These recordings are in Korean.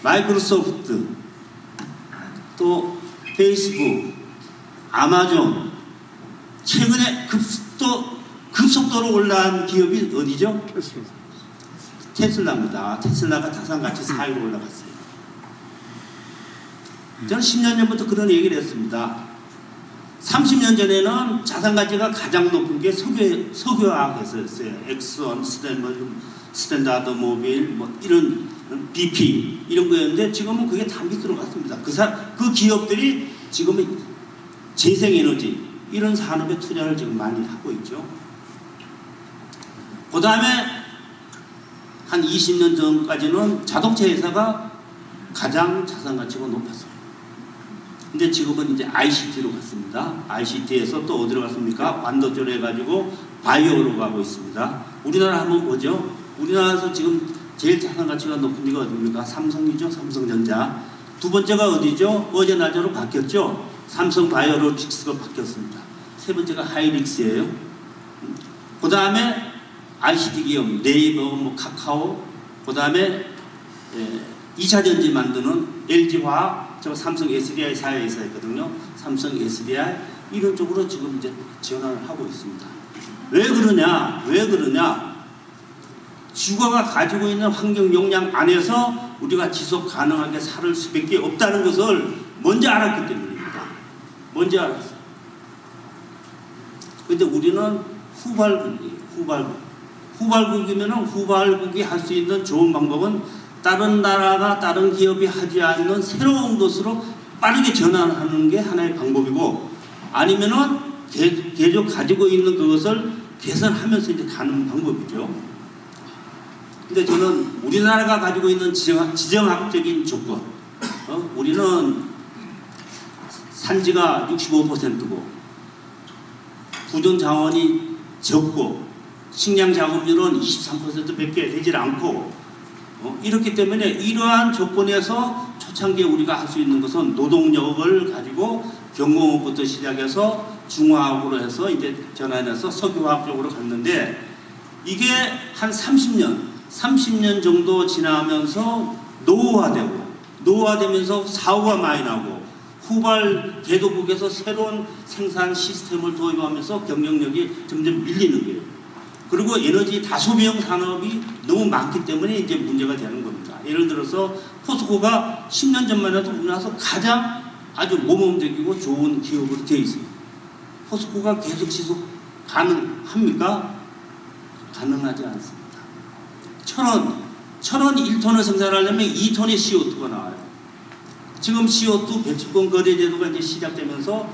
마이크로소프트, 또 페이스북, 아마존, 최근에 급속도로 올라간 기업이 어디죠? 테슬라입니다. 테슬라가 자산가치 4위로 올라갔어요. 저는 10년 전부터 그런 얘기를 했습니다. 30년 전에는 자산가치가 가장 높은 게 석유화학에서였어요. 엑선, 스탠다드 모빌, 뭐 이런 BP 이런 거였는데 지금은 그게 다 밑으로 갔습니다. 그 기업들이 지금은 재생에너지 이런 산업에 투자를 지금 많이 하고 있죠. 그 다음에 한 20년 전까지는 자동차 회사가 가장 자산가치가 높았어요. 근데 지금은 이제 ICT로 갔습니다. ICT에서 또 어디로 갔습니까? 반도체로 해가지고 바이오로 가고 있습니다. 우리나라 한번 보죠. 우리나라에서 지금 제일 자산가치가 높은 데가 어디입니까? 삼성이죠. 삼성전자. 두 번째가 어디죠? 어제 낮으로 바뀌었죠. 삼성바이오로직스가 바뀌었습니다. 세 번째가 하이닉스예요. 그 다음에 ICT 기업, 네이버, 뭐 카카오, 그 다음에 2차전지 만드는 LG화학, 저 삼성 SDI 사회회사였거든요. 삼성 SDI 이런 쪽으로 지금 이제 지원을 하고 있습니다. 왜 그러냐? 주가가 가지고 있는 환경 역량 안에서 우리가 지속 가능하게 살 수밖에 없다는 것을 먼저 알았기 때문입니다. 먼저 알았어요. 근데 우리는 후발국이면 후발국이 할 수 있는 좋은 방법은 다른 나라가 다른 기업이 하지 않는 새로운 것으로 빠르게 전환하는 게 하나의 방법이고, 아니면은 계속 가지고 있는 그것을 개선하면서 이제 가는 방법이죠. 근데 저는 우리나라가 가지고 있는 지정학적인 조건, 우리는 산지가 65%고 부존 자원이 적고 식량 작업률은 23%밖에 되질 않고 이렇기 때문에 이러한 조건에서 초창기에 우리가 할 수 있는 것은 노동력을 가지고 경공업부터 시작해서 중화학으로 해서 이제 전환해서 석유화학 쪽으로 갔는데, 이게 한 30년 정도 지나면서 노후화되면서 사고가 많이 나고 후발 개도국에서 새로운 생산 시스템을 도입하면서 경쟁력이 점점 밀리는 거예요. 그리고 에너지 다소비형 산업이 너무 많기 때문에 이제 문제가 되는 겁니다. 예를 들어서 포스코가 10년 전만 해도 우리나라에서 가장 아주 모범적이고 좋은 기업으로 되어 있어요. 포스코가 계속 지속 가능합니까? 가능하지 않습니다. 1,000원 1톤을 생산하려면 2톤의 CO2가 나와요. 지금 CO2 배출권 거래 제도가 이제 시작되면서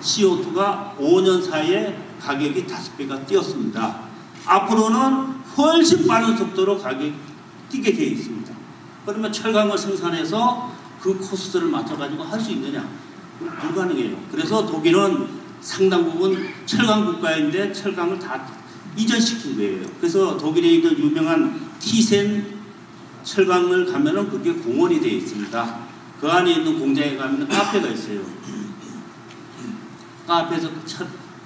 CO2가 5년 사이에 가격이 5배가 뛰었습니다. 앞으로는 훨씬 빠른 속도로 가격이 뛰게 되어 있습니다. 그러면 철강을 생산해서 그 코스트를 맞춰가지고 할 수 있느냐? 불가능해요. 그래서 독일은 상당 부분 철강 국가인데 철강을 다 이전시킨 거예요. 그래서 독일에 있는 유명한 티센 철강을 가면은 그게 공원이 되어 있습니다. 그 안에 있는 공장에 가면 카페가 있어요. 카페에서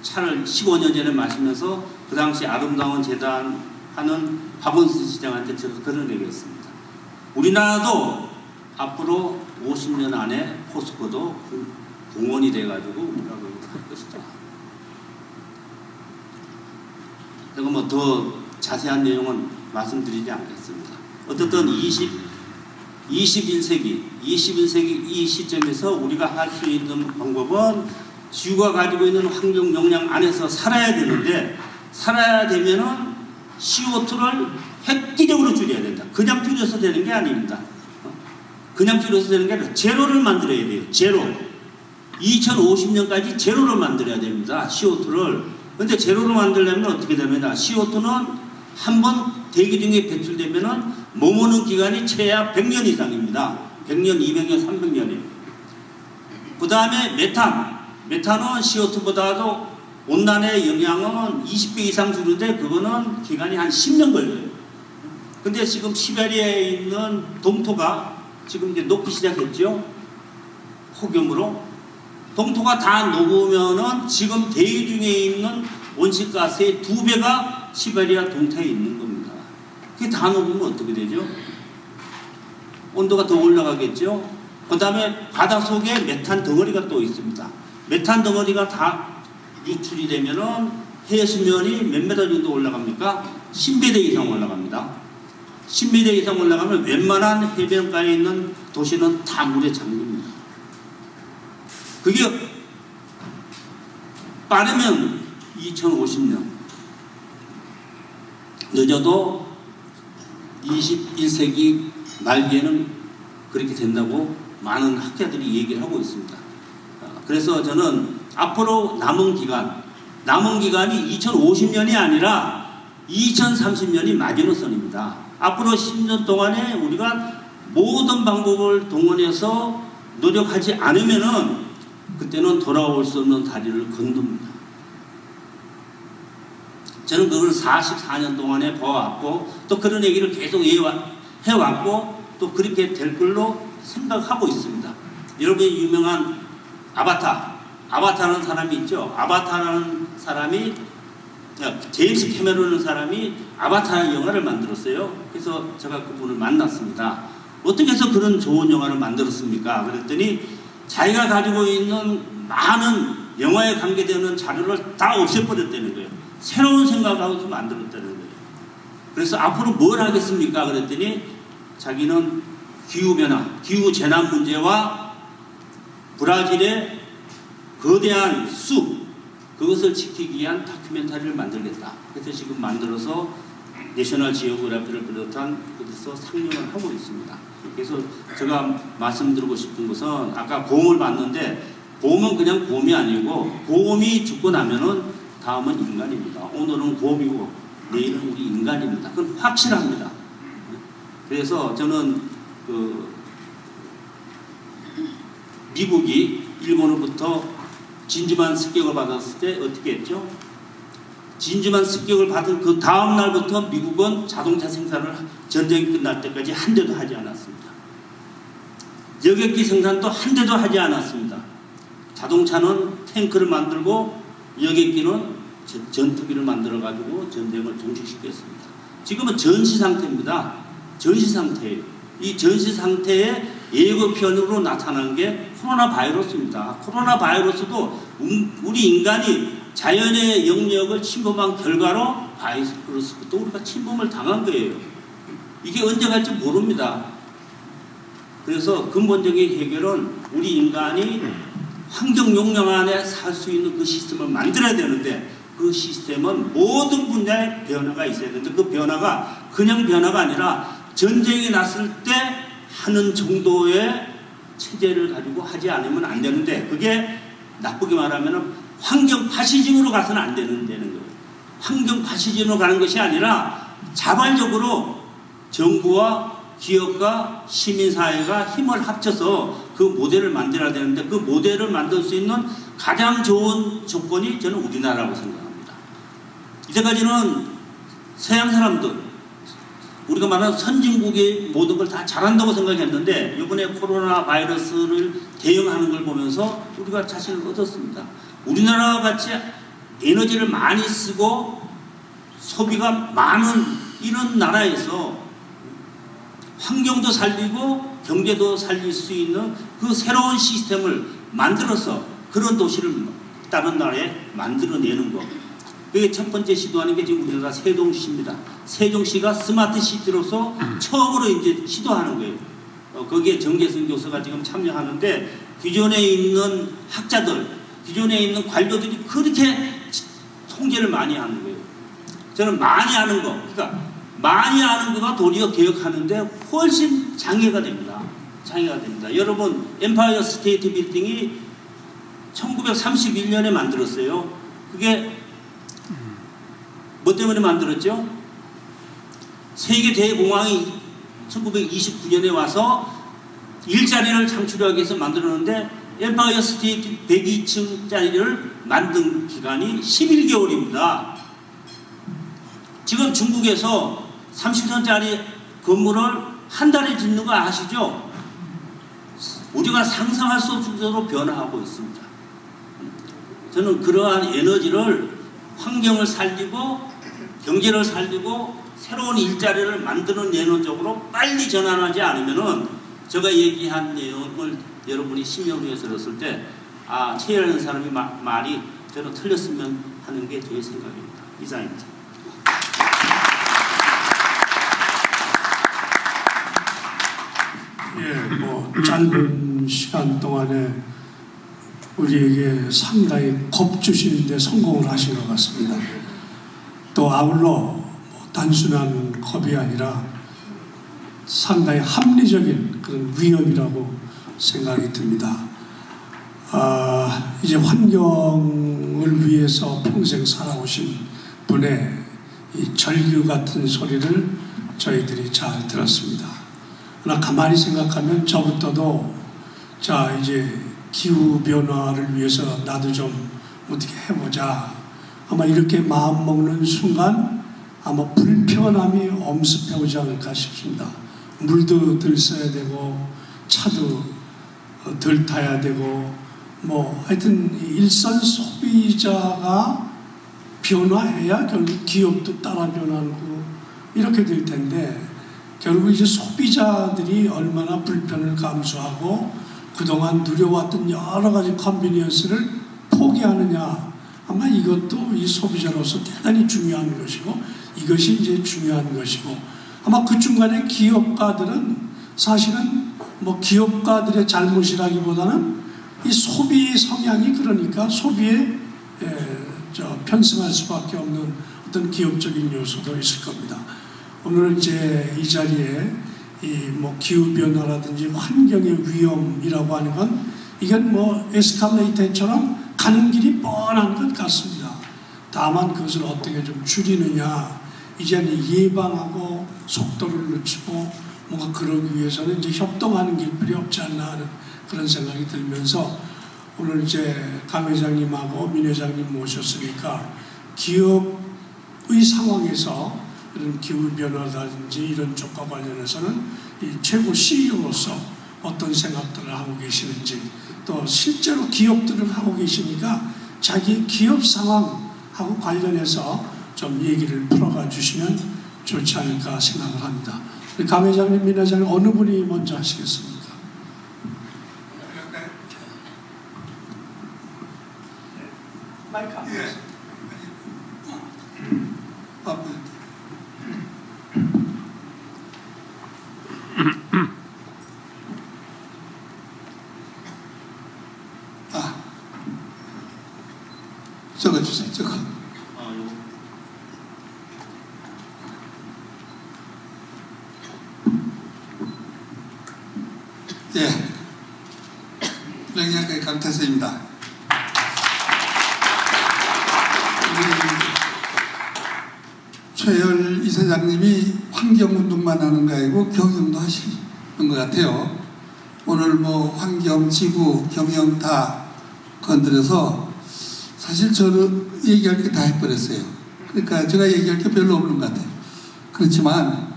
차를 15년 전에 마시면서 그 당시 아름다운 재단하는 박원순 시장한테 제가 그런 얘기했습니다. 우리나라도 앞으로 50년 안에 포스코도 공원이 돼가지고 우리가 할 것이다. 제가 뭐 더 자세한 내용은 말씀드리지 않겠습니다. 어쨌든 21세기 이 시점에서 우리가 할 수 있는 방법은 지구가 가지고 있는 환경 역량 안에서 살아야 되는데, 살아야 되면은 CO2를 획기적으로 줄여야 된다. 그냥 줄여서 되는 게 아닙니다. 그냥 줄여서 되는 게 아니라 제로를 만들어야 돼요. 제로. 2050년까지 제로를 만들어야 됩니다. CO2를. 근데 제로를 만들려면 어떻게 되느냐? CO2는 한번 대기 중에 배출되면은 머무는 기간이 최하 100년 이상입니다. 100년, 200년, 300년이에요. 그 다음에 메탄은 CO2보다도 온난화의 영향은 20배 이상 주는데 그거는 기간이 한 10년 걸려요. 근데 지금 시베리아에 있는 동토가 지금 이제 녹기 시작했죠. 폭염으로. 동토가 다 녹으면은 지금 대기 중에 있는 온실가스의 2배가 시베리아 동토에 있는 겁니다. 그게 다 녹으면 어떻게 되죠? 온도가 더 올라가겠죠. 그 다음에 바다 속에 메탄 덩어리가 또 있습니다. 메탄 덩어리가 다 유출이 되면은 해의 수면이 몇 미터 정도 올라갑니까? 10m 이상 올라갑니다. 10m 이상 올라가면 웬만한 해변가에 있는 도시는 다 물에 잠깁니다. 그게 빠르면 2050년, 늦어도 21세기 말기에는 그렇게 된다고 많은 학자들이 얘기를 하고 있습니다. 그래서 저는 앞으로 남은 기간이 2050년이 아니라 2030년이 마지노선입니다. 앞으로 10년 동안에 우리가 모든 방법을 동원해서 노력하지 않으면은 그때는 돌아올 수 없는 다리를 건넙니다. 저는 그걸 44년 동안에 봐왔고 또 그런 얘기를 계속 해왔고 또 그렇게 될 걸로 생각하고 있습니다. 여러분이 유명한 아바타라는 사람이 있죠. 아바타라는 사람이 제임스 캐메론이라는 사람이 아바타 영화를 만들었어요. 그래서 제가 그분을 만났습니다. 어떻게 해서 그런 좋은 영화를 만들었습니까? 그랬더니 자기가 가지고 있는 많은 영화에 관계되는 자료를 다 없애버렸다는 거예요. 새로운 생각을 하고 만들었다는 거예요. 그래서 앞으로 뭘 하겠습니까? 그랬더니 자기는 기후변화, 기후재난 문제와 브라질의 거대한 숲, 그것을 지키기 위한 다큐멘터리를 만들겠다. 그래서 지금 만들어서 내셔널 지오그래피를 비롯한 곳에서 상영을 하고 있습니다. 그래서 제가 말씀드리고 싶은 것은 아까 곰을 봤는데 곰은 그냥 곰이 아니고 곰이 죽고 나면은 다음은 인간입니다. 오늘은 곰이고 내일은 우리 인간입니다. 그건 확실합니다. 그래서 저는 미국이 일본으로부터 진주만 습격을 받았을 때 어떻게 했죠? 진주만 습격을 받은 그 다음 날부터 미국은 자동차 생산을 전쟁이 끝날 때까지 한 대도 하지 않았습니다. 여객기 생산도 한 대도 하지 않았습니다. 자동차는 탱크를 만들고 여객기는 전투기를 만들어 가지고 전쟁을 종식시켰습니다. 지금은 전시 상태입니다. 전시 상태예요. 이 전시 상태의 예고편으로 나타난 게 코로나 바이러스입니다. 코로나 바이러스도 우리 인간이 자연의 영역을 침범한 결과로 바이러스부터 우리가 침범을 당한 거예요. 이게 언제 갈지 모릅니다. 그래서 근본적인 해결은 우리 인간이 환경 용량 안에 살 수 있는 그 시스템을 만들어야 되는데 그 시스템은 모든 분야의 변화가 있어야 되는데 그 변화가 그냥 변화가 아니라 전쟁이 났을 때 하는 정도의 체제를 가지고 하지 않으면 안 되는데 그게 나쁘게 말하면 환경 파시즘으로 가서는 안 되는 거예요. 환경 파시즘으로 가는 것이 아니라 자발적으로 정부와 기업과 시민사회가 힘을 합쳐서 그 모델을 만들어야 되는데 그 모델을 만들 수 있는 가장 좋은 조건이 저는 우리나라라고 생각합니다. 이때까지는 서양 사람들 우리가 말하는 선진국의 모든 걸 다 잘한다고 생각했는데 이번에 코로나 바이러스를 대응하는 걸 보면서 우리가 자신을 얻었습니다. 우리나라와 같이 에너지를 많이 쓰고 소비가 많은 이런 나라에서 환경도 살리고 경제도 살릴 수 있는 그 새로운 시스템을 만들어서 그런 도시를 다른 나라에 만들어내는 것. 그게 첫 번째 시도하는 게 지금 우리나라 세종시입니다. 세종시가 스마트 시티로서 처음으로 이제 시도하는 거예요. 거기에 정계승 교수가 지금 참여하는데 기존에 있는 학자들, 기존에 있는 관료들이 그렇게 통제를 많이 하는 거예요. 저는 많이 하는 거, 그러니까 많이 아는 거가 도리어 개혁하는데 훨씬 장애가 됩니다. 장애가 됩니다. 여러분, 엠파이어 스테이트 빌딩이 1931년에 만들었어요. 그게 뭐 때문에 만들었죠? 세계 대공황이 1929년에 와서 일자리를 창출하기 위해서 만들었는데 엠파이어 스테이트 102층짜리를 만든 기간이 11개월입니다. 지금 중국에서 30층짜리 건물을 한 달에 짓는 거 아시죠? 우리가 상상할 수 없을 정도로 변화하고 있습니다. 저는 그러한 에너지를 환경을 살리고 경제를 살리고 새로운 일자리를 만드는 쪽으로 빨리 전환하지 않으면은 제가 얘기한 내용을 여러분이 10년 후에 들었을 때 최일하는 사람이 말이 저는 틀렸으면 하는 게 제 생각입니다. 이상입니다. 짧은 시간 동안에 우리에게 상당히 겁주시는데 성공을 하신 것 같습니다. 또 아울러 단순한 겁이 아니라 상당히 합리적인 그런 위협이라고 생각이 듭니다. 이제 환경을 위해서 평생 살아오신 분의 이 절규 같은 소리를 저희들이 잘 들었습니다. 그러나 가만히 생각하면 저부터도 이제 기후 변화를 위해서 나도 좀 어떻게 해보자. 아마 이렇게 마음 먹는 순간 아마 불편함이 엄습해 오지 않을까 싶습니다. 물도 덜 써야 되고 차도 덜 타야 되고 하여튼 일선 소비자가 변화해야 결국 기업도 따라 변하고 이렇게 될 텐데 결국 이제 소비자들이 얼마나 불편을 감수하고 그동안 누려왔던 여러 가지 컨비니언스를 포기하느냐, 아마 이것도 이 소비자로서 대단히 중요한 것이고 이것이 이제 중요한 것이고 아마 그 중간에 기업가들은 사실은 기업가들의 잘못이라기보다는 이 소비 성향이 그러니까 소비에 편승할 수밖에 없는 어떤 기업적인 요소도 있을 겁니다. 오늘 이제 이 자리에 기후 변화라든지 환경의 위험이라고 하는 건 이건 에스컬레이터처럼 가는 길이 뻔한 것 같습니다. 다만 그것을 어떻게 좀 줄이느냐, 이제는 예방하고 속도를 늦추고 뭔가 그러기 위해서는 이제 협동하는 길뿐이 없지 않나 하는 그런 생각이 들면서 오늘 이제 강 회장님하고 민 회장님 모셨으니까 기업의 상황에서 이런 기후 변화라든지 이런 쪽과 관련해서는 이 최고 CEO로서 어떤 생각들을 하고 계시는지, 또 실제로 기업들을 하고 계시니까 자기 기업 상황하고 관련해서 좀 얘기를 풀어가 주시면 좋지 않을까 생각을 합니다. 강 회장님, 민 회장님 어느 분이 먼저 하시겠습니까? 마이크 안 보세요. 적어주세요. 적어. 명예학회 강태수입니다. 최열 이사장님이 환경운동만 하는 거 아니고 경영도 하시는 것 같아요. 오늘 환경, 지구, 경영 다 건드려서 사실 저는 얘기할 게 다 해버렸어요. 그러니까 제가 얘기할 게 별로 없는 것 같아요. 그렇지만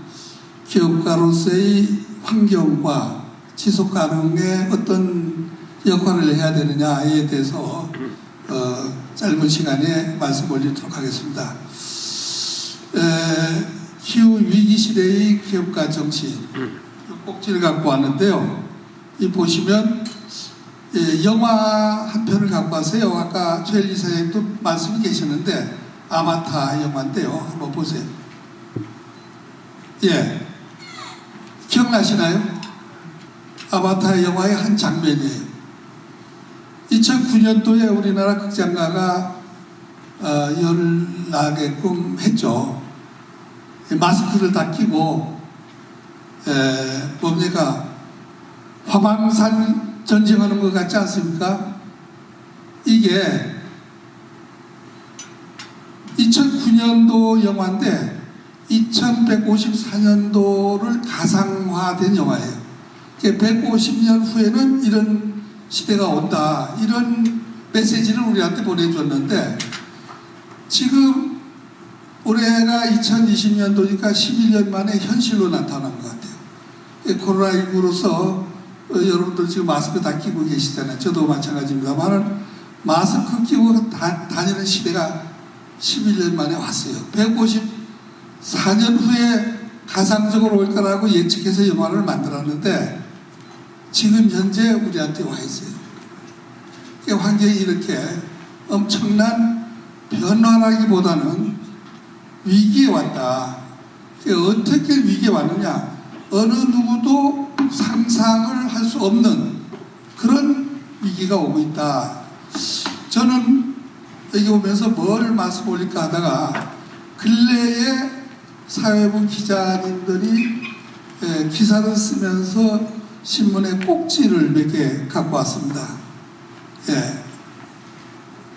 기업가로서의 환경과 지속 가능의 어떤 역할을 해야 되느냐에 대해서 짧은 시간에 말씀 올리도록 하겠습니다. 기후 위기 시대의 기업가 정치 꼭지를 갖고 왔는데요. 이 보시면 영화 한 편을 갖고 왔어요. 아까 최일 이사님도 말씀이 계셨는데 아바타 영화인데요. 한번 보세요. 기억나시나요? 아바타 영화의 한 장면이에요. 2009년도에 우리나라 극장가가 열을 나게끔 했죠. 마스크를 다 끼고 뭡니까? 화방산 전쟁하는 것 같지 않습니까? 이게 2009년도 영화인데 2154년도를 가상화된 영화예요. 150년 후에는 이런 시대가 온다, 이런 메시지를 우리한테 보내줬는데 지금 올해가 2020년도니까 11년 만에 현실로 나타난 것 같아요. 코로나19로서 여러분들 지금 마스크 다 끼고 계시잖아요. 저도 마찬가지입니다만 마스크 끼고 다니는 시대가 11년 만에 왔어요. 154년 후에 가상적으로 올 거라고 예측해서 영화를 만들었는데 지금 현재 우리한테 와 있어요. 환경이 이렇게 엄청난 변화라기보다는 위기에 왔다. 어떻게 위기에 왔느냐? 어느 누구도 상상을 할 수 없는 그런 위기가 오고 있다. 저는 여기 오면서 뭘 말씀 올릴까 하다가 근래에 사회부 기자님들이 기사를 쓰면서 신문에 꼭지를 몇 개 갖고 왔습니다. 예.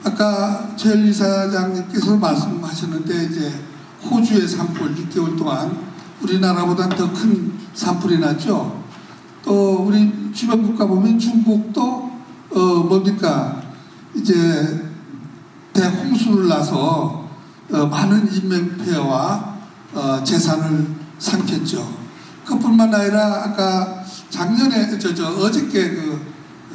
아까 최 이사장님께서 말씀하셨는데 이제 호주의 산불 6개월 동안 우리나라보다 더 큰 산불이 났죠. 또 우리 주변 국가 보면 중국도 뭡니까 이제 대홍수를 나서 많은 인명피해와 재산을 삼켰죠. 그뿐만 아니라 아까 작년에 어저께 그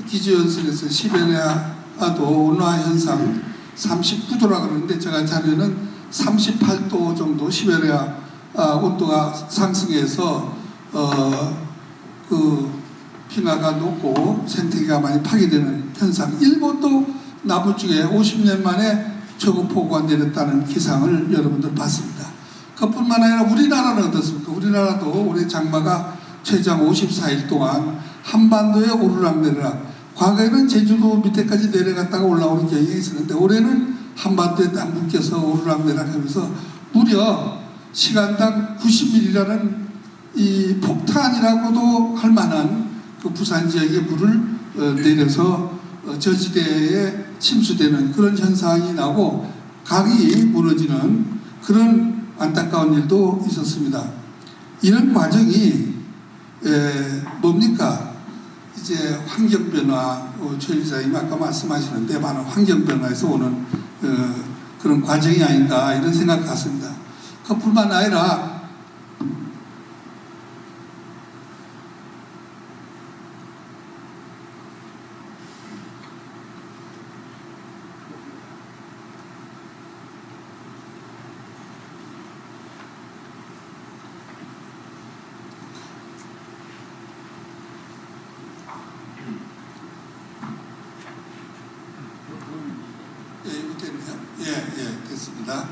기주연설에서 시베리아도 온화 현상 39도라 그러는데 제가 자료는 38도 정도 시베리아 온도가 상승해서 그 빙하가 녹고 생태계가 많이 파괴되는 현상. 일본도 남부쪽에 50년 만에 최고폭우가 내렸다는 기상을 여러분들 봤습니다. 그뿐만 아니라 우리나라는 어떻습니까? 우리나라도 올해 장마가 최장 54일 동안 한반도에 오르락내리락. 과거에는 제주도 밑에까지 내려갔다가 올라오는 경향이 있었는데 올해는 한반도에 딱 묶여서 오르락내리락하면서 무려 시간당 90mm라는 이 폭탄이라고도 할 만한 그 부산 지역에 물을 내려서 저지대에 침수되는 그런 현상이 나고 강이 무너지는 그런 안타까운 일도 있었습니다. 이런 과정이 뭡니까? 이제 환경변화, 최 이사님 아까 말씀하시는데 많은 환경변화에서 오는 그런 과정이 아닌가 이런 생각 같습니다. 그뿐만 아니라 이거 됐네요. 예, 됐습니다.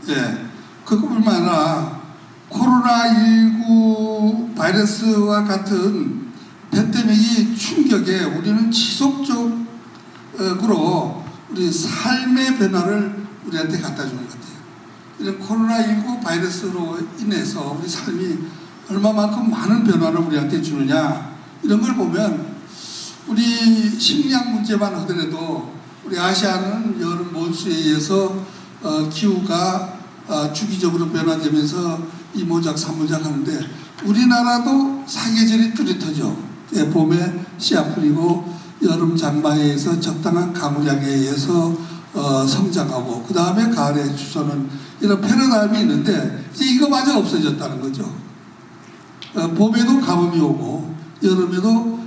예, 그것뿐만 아니라 코로나19 바이러스와 같은 팬데믹이 충격에 우리는 지속적으로 우리 삶의 변화를 우리한테 갖다 주는 것 같아요. 이런 코로나19 바이러스로 인해서 우리 삶이 얼마만큼 많은 변화를 우리한테 주느냐 이런 걸 보면 우리 식량 문제만 하더라도 우리 아시아는 여름 몰수에 의해서 기후가 주기적으로 변화되면서 이모작 삼모작 하는데 우리나라도 사계절이 뚜렷하죠. 예, 봄에 씨앗 뿌리고 여름 장마에 의해서 적당한 강우량에 의해서 성장하고 그 다음에 가을에 주소는 이런 패러다임이 있는데 이제 이거마저 없어졌다는 거죠. 봄에도 가뭄이 오고 여름에도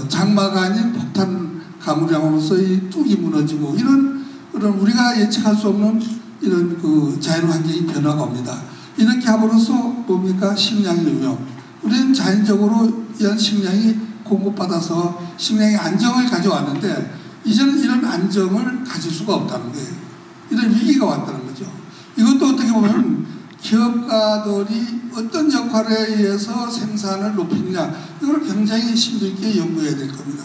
장마가 아닌 폭탄 강우량으로서 이 뚝이 무너지고 이런 우리가 예측할 수 없는 이런 그 자연 환경이 변화가 옵니다. 이렇게 함으로써 뭡니까? 식량의 위험. 우리는 자연적으로 이런 식량이 공급받아서 식량의 안정을 가져왔는데 이제는 이런 안정을 가질 수가 없다는 거예요. 이런 위기가 왔다는 거죠. 이것도 어떻게 보면 기업가들이 어떤 역할에 의해서 생산을 높이느냐 이걸 굉장히 심도 있게 연구해야 될 겁니다.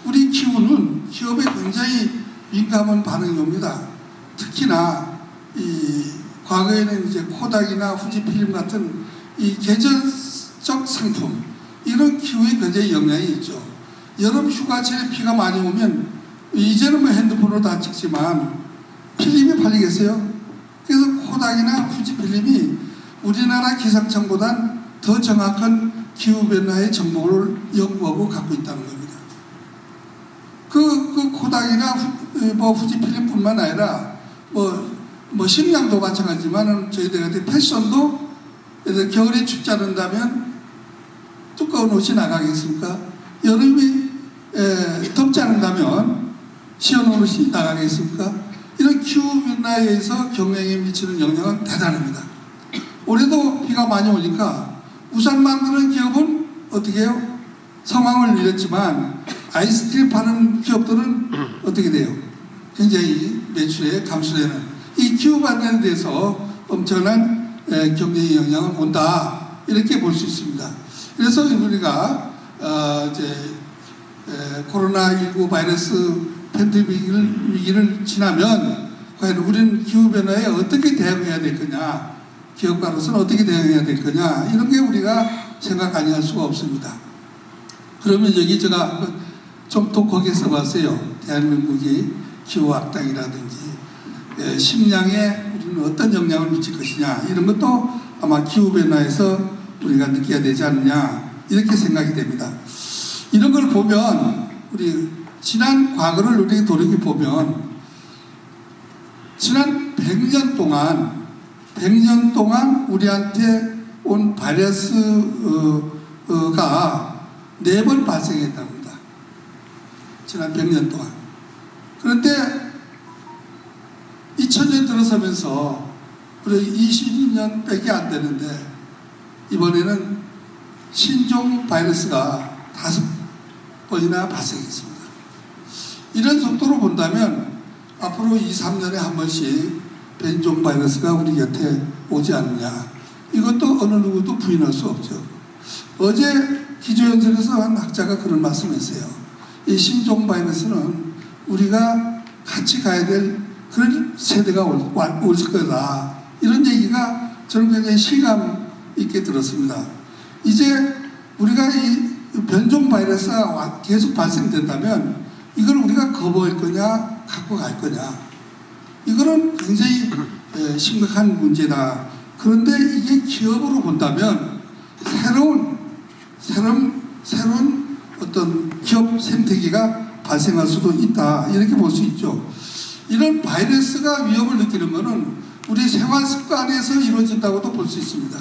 우리 기후는 기업에 굉장히 민감한 반응이 옵니다. 특히나 이 과거에는 이제 코닥이나 후지필름 같은 이 계절적 상품 이런 기후에 굉장히 영향이 있죠. 여름 휴가철에 비가 많이 오면 이제는 뭐 핸드폰으로 다 찍지만 필름이 팔리겠어요? 그래서 코닥이나 후지필름이 우리나라 기상청보단 더 정확한 기후변화의 정보를 연구하고 갖고 있다는 겁니다. 그 코닥이나 후지필름뿐만 아니라 뭐 식량도 마찬가지지만 저희들한테 패션도 겨울에 춥지 않는다면 두꺼운 옷이 나가겠습니까? 여름이 덥지 않는다면 시원한 옷이 나가겠습니까? 이런 기후변화에 의해서 경영에 미치는 영향은 대단합니다. 올해도 비가 많이 오니까 우산 만드는 기업은 어떻게 해요? 성황을 이뤘지만 아이스크림 파는 기업들은 어떻게 돼요? 굉장히 매출에 감소되는, 이 기후 반응에 대해서 엄청난 경제의 영향을 온다, 이렇게 볼 수 있습니다. 그래서 우리가 이제 코로나19 바이러스 팬데믹 위기를 지나면 과연 우리는 기후변화에 어떻게 대응해야 될 거냐, 기업가로서는 어떻게 대응해야 될 거냐, 이런 게 우리가 생각 아니할 수가 없습니다. 그러면 여기 제가 좀 독하게 써봤어요. 대한민국이 기후악당이라든지 식량에 우리는 어떤 영향을 미칠 것이냐, 이런 것도 아마 기후변화에서 우리가 느껴야 되지 않느냐, 이렇게 생각이 됩니다. 이런 걸 보면 우리 지난 과거를 우리 돌이켜보면 지난 100년 동안 우리한테 온 바이러스가 4번 발생했답니다. 지난 100년 동안. 그런데 2000년 들어서면서 우리 20년 밖에 안 되는데 이번에는 신종 바이러스가 5번이나 발생했습니다. 이런 속도로 본다면 앞으로 2, 3년에 한 번씩 변종 바이러스가 우리 곁에 오지 않느냐, 이것도 어느 누구도 부인할 수 없죠. 어제 기조연설에서 한 학자가 그런 말씀을 했어요. 이 신종 바이러스는 우리가 같이 가야 될 그런 세대가 올 거다, 이런 얘기가 저는 굉장히 실감 있게 들었습니다. 이제 우리가 이 변종 바이러스가 계속 발생된다면 이걸 우리가 거부할 거냐, 갖고 갈 거냐, 이거는 굉장히 심각한 문제다. 그런데 이게 기업으로 본다면 새로운 어떤 기업 생태계가 발생할 수도 있다, 이렇게 볼 수 있죠. 이런 바이러스가 위험을 느끼는 것은 우리 생활 습관에서 이루어진다고도 볼 수 있습니다.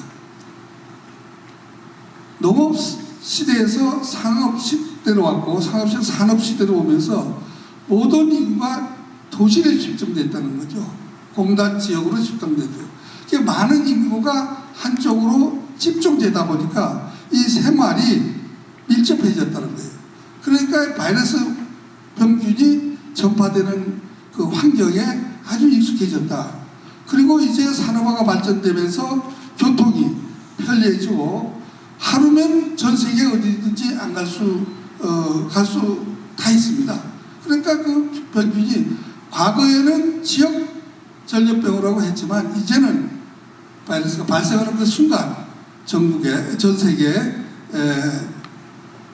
농업 시대에서 상업 시대로 왔고, 상업시대에서 산업 시대로 오면서 모든 인구가 도시에 집중됐다는 거죠. 공단 지역으로 집중됐죠. 많은 인구가 한쪽으로 집중되다 보니까 이 생활이 밀접해졌다는 거예요. 그러니까 바이러스 병균이 전파되는 그 환경에 아주 익숙해졌다. 그리고 이제 산업화가 발전되면서 교통이 편리해지고 하루면 전 세계 어디든지 안 갈 수 다 있습니다. 그러니까 그 병균이 과거에는 지역 전염병이라고 했지만 이제는 바이러스가 발생하는 그 순간 전국에, 전 세계에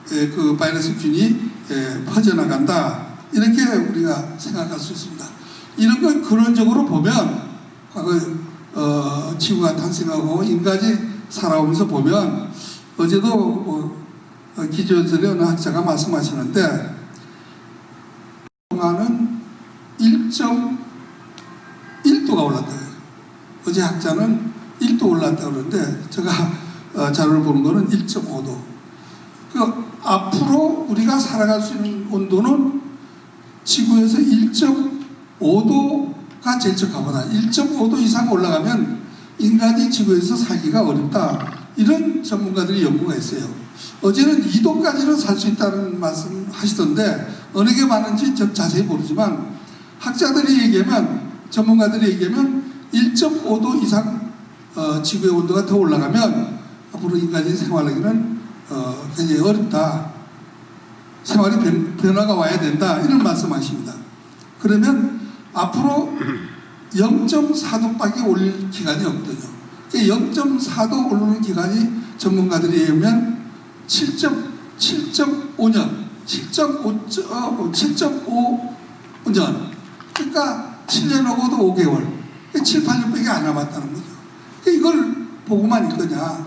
그 바이러스 균이 퍼져나간다, 이렇게 우리가 생각할 수 있습니다. 이런 걸 근원적으로 보면 과거 지구가 탄생하고 인간이 살아오면서 보면, 어제도 기조연설에 어느 학자가 말씀하시는데 동안은 1.1도가 올랐다. 어제 학자는 1도 올랐다 그러는데 제가 자료를 보는 거는 1.5도. 그 앞으로 우리가 살아갈 수 있는 온도는 지구에서 1.5도가 제일 적합하다. 1.5도 이상 올라가면 인간이 지구에서 살기가 어렵다, 이런 전문가들이 연구가 있어요. 어제는 2도까지는 살 수 있다는 말씀 하시던데 어느 게 맞는지 자세히 모르지만 학자들이 얘기하면, 전문가들이 얘기하면 1.5도 이상 지구의 온도가 더 올라가면 앞으로 인간이 생활하기는 굉장히 어렵다, 생활이 변화가 와야 된다, 이런 말씀하십니다. 그러면 앞으로 0.4도밖에 올릴 기간이 없거든요. 0.4도 오르는 기간이 전문가들이 얘기하면 7.5년, 7.5년, 그러니까 7년하고도 5개월, 7, 8년밖에 안 남았다는 거죠. 이걸 보고만 있거냐,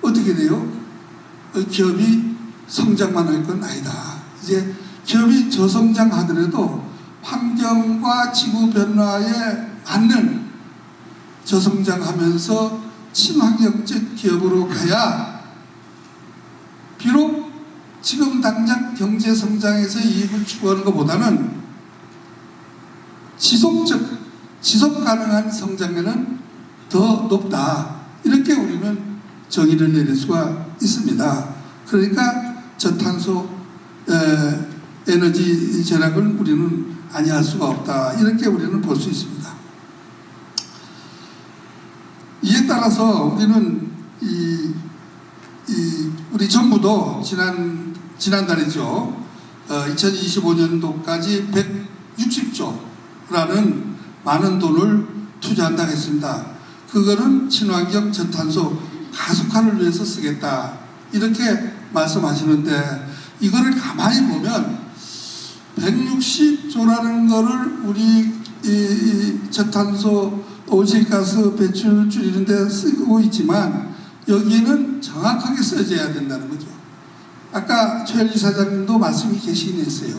어떻게 돼요? 기업이 성장만 할 건 아니다. 이제 기업이 저성장하더라도 환경과 지구 변화에 맞는 저성장하면서 친환경적 기업으로 가야 비록 지금 당장 경제 성장에서 이익을 추구하는 것보다는 지속 가능한 성장률은 더 높다. 이렇게 우리는 정의를 내릴 수가 있습니다. 그러니까 저탄소 에너지 절약을 우리는 아니할 수가 없다. 이렇게 우리는 볼 수 있습니다. 이에 따라서 우리는 우리 정부도 지난달이죠. 2025년도까지 160조라는 많은 돈을 투자한다고 했습니다. 그거는 친환경 저탄소 가속화를 위해서 쓰겠다. 이렇게 말씀하시는데 이거를 가만히 보면 160조라는 거를 우리 이 저탄소 온실가스 배출 줄이는 데 쓰고 있지만 여기에는 정확하게 써져야 된다는 거죠. 아까 최현리 사장님도 말씀이 계시긴 했어요.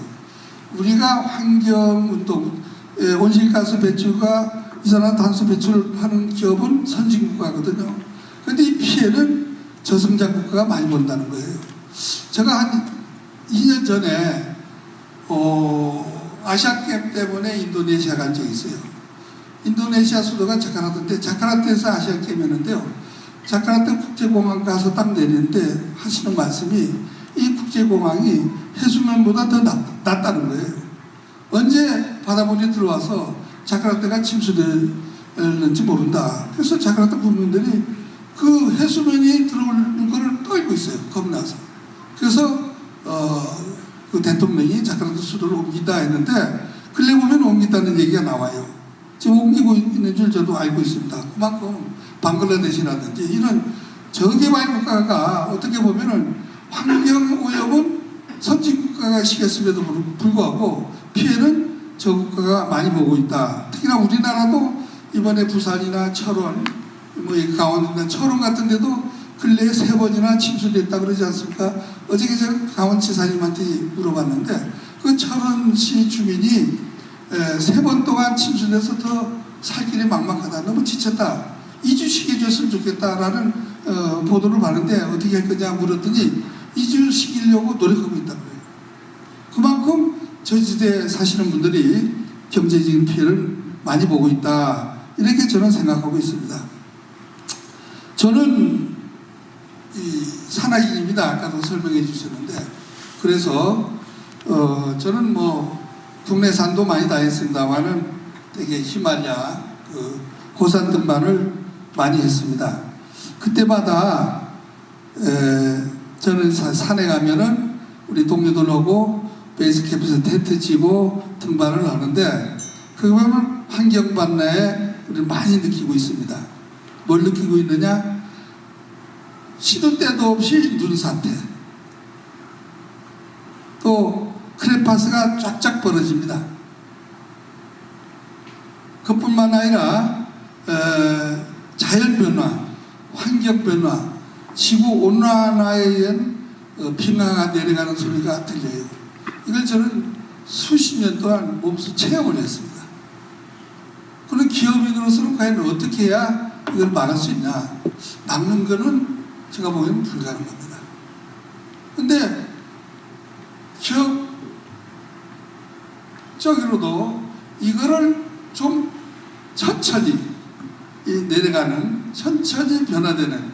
우리가 환경운동, 온실가스 배출과 이산화탄소 배출하는 기업은 선진국가거든요. 그런데 이 피해는 저성장국가가 많이 본다는 거예요. 제가 한 2년 전에 아시안게임 때문에 인도네시아 간 적이 있어요. 인도네시아 수도가 자카르타인데 자카르타에서 아시안게임 했는데요. 자카르타 국제공항 가서 딱 내리는데 하시는 말씀이 이 국제공항이 해수면보다 더 낮다는 거예요. 언제 바닷물이 들어와서 자카르타가 침수될는지 모른다. 그래서 자카르타 국민들이 그 해수면이 들어오는 거를 떨고 있어요. 겁나서. 그래서 그 대통령이 자카르타 수도를 옮긴다 했는데 근래 보면 옮긴다는 얘기가 나와요. 지금 옮기고 있는 줄 저도 알고 있습니다. 그만큼 방글라데시라든지 이런 저개발 국가가 어떻게 보면은 환경 오염은 선진국가가 시켰음에도 불구하고 피해는 저국가가 많이 보고 있다. 특히나 우리나라도 이번에 부산이나 철원, 강원도나 철원 같은 데도 근래에 3번이나 침수됐다 그러지 않습니까? 어저께 제가 강원지사님한테 물어봤는데 그 철원시 주민이 3번 동안 침수돼서 더 살 길이 막막하다. 너무 지쳤다. 이주시켜줬으면 좋겠다라는 보도를 봤는데 어떻게 할 거냐 물었더니 이주시키려고 노력하고 있다는 거예요. 그만큼 저지대에 사시는 분들이 경제적인 피해를 많이 보고 있다. 이렇게 저는 생각하고 있습니다. 저는 산악인입니다. 아까도 설명해 주셨는데 그래서 저는 국내 산도 많이 다녔습니다만은 되게 히말라야 고산 등반을 많이 했습니다. 그때마다 저는 산에 가면은 우리 동료들하고 베이스캠프에서 텐트 치고 등반을 하는데 그러면 환경반나에 우리 많이 느끼고 있습니다. 뭘 느끼고 있느냐? 시도 때도 없이 눈사태, 또 크레파스가 쫙쫙 벌어집니다. 그뿐만 아니라 자연변화, 환경변화, 지구온난화에 의한 빙하가 내려가는 소리가 들려요. 이걸 저는 수십 년 동안 몸소 체험을 했습니다. 그런 기업인으로서는 과연 어떻게 해야 이걸 막을 수 있냐? 막는 거는 제가 보기에는 불가능합니다. 근데 기업적으로도 이거를 좀 천천히 내려가는, 천천히 변화되는,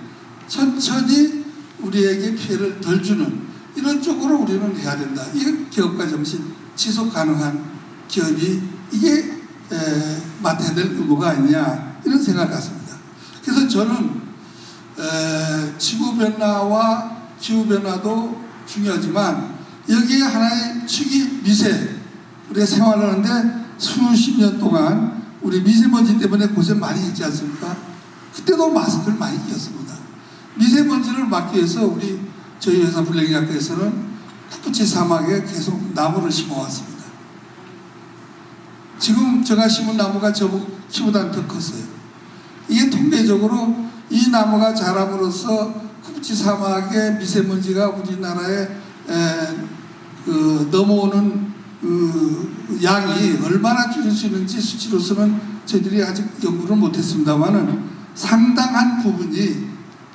천천히 우리에게 피해를 덜 주는 이런 쪽으로 우리는 해야 된다. 이게 기업가 정신, 지속 가능한 기업이 이게 맡아야 될 의무가 아니냐 이런 생각을 갖습니다. 그래서 저는 지구변화와 기후변화도 중요하지만 여기에 하나의 축이 미세. 우리가 생활하는데 수십 년 동안 우리 미세먼지 때문에 고생 많이 했지 않습니까? 그때도 마스크를 많이 끼었습니다. 미세먼지를 막기 위해서 저희 회사 블랙약과에서는 쿠푸치 사막에 계속 나무를 심어왔습니다. 지금 제가 심은 나무가 저보다 더 컸어요. 이게 통계적으로 이 나무가 자람으로써 쿠푸치 사막의 미세먼지가 우리나라에 넘어오는 양이 얼마나 줄일 수 있는지 수치로서는 저희들이 아직 연구를 못했습니다만은 상당한 부분이